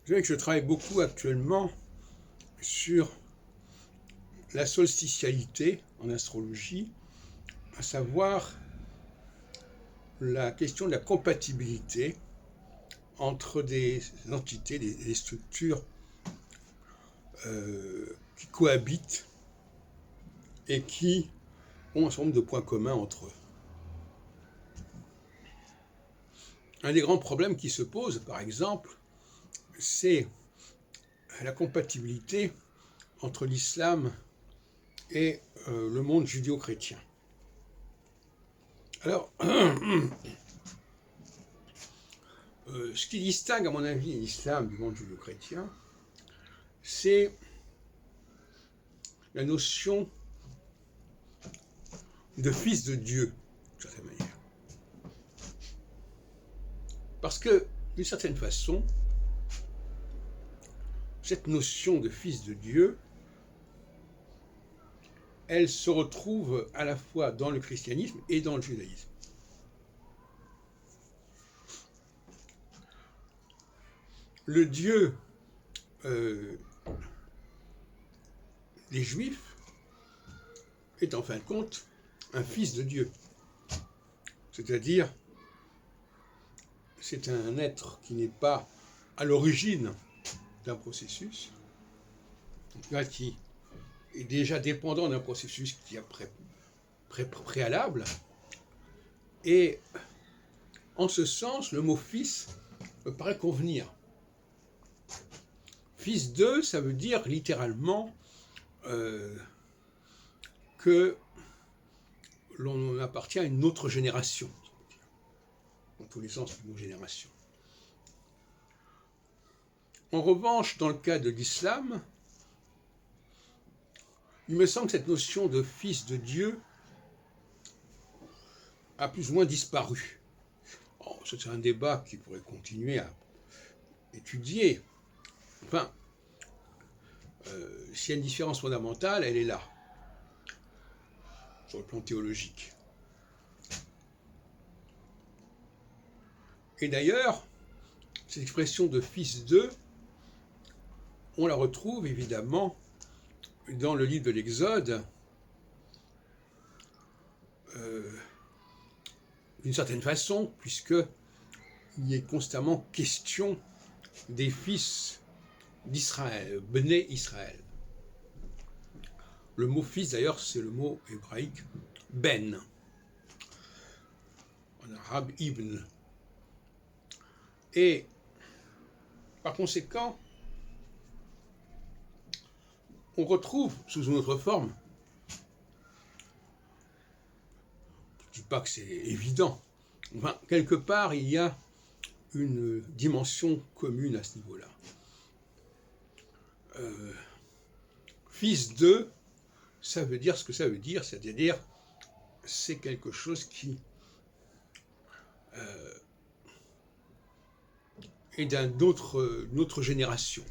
Vous savez que je travaille beaucoup actuellement sur la solstitialité en astrologie, à savoir la question de la compatibilité entre des entités, des structures qui cohabitent et qui ont un certain nombre de points communs entre eux. Un des grands problèmes qui se pose, par exemple, c'est la compatibilité entre l'islam et le monde judéo-chrétien. Alors, ce qui distingue, à mon avis, l'islam du monde judéo-chrétien, c'est la notion de fils de Dieu, d'une certaine manière. Parce que, d'une certaine façon, cette notion de fils de Dieu, elle se retrouve à la fois dans le christianisme et dans le judaïsme. Le Dieu des Juifs est en fin de compte un fils de Dieu. C'est-à-dire, c'est un être qui n'est pas à l'origine d'un processus, qui est déjà dépendant d'un processus qui est préalable. Et en ce sens, le mot fils me paraît convenir. Fils de, ça veut dire littéralement que l'on appartient à une autre génération, dans tous les sens du mot génération. En revanche, dans le cas de l'islam, il me semble que cette notion de fils de Dieu a plus ou moins disparu. C'est un débat qui pourrait continuer à étudier. Enfin, s'il y a une différence fondamentale, elle est là, sur le plan théologique. Et d'ailleurs, cette expression de fils de, on la retrouve évidemment dans le livre de l'Exode, d'une certaine façon, puisqu'il y est constamment question des fils d'Israël, Bnei Israël. Le mot fils, d'ailleurs, c'est le mot hébraïque ben, en arabe ibn. Et par conséquent, on retrouve sous une autre forme, je ne dis pas que c'est évident, enfin, quelque part, il y a une dimension commune à ce niveau-là. Fils de, ça veut dire ce que ça veut dire, c'est-à-dire c'est quelque chose qui est d'une autre génération.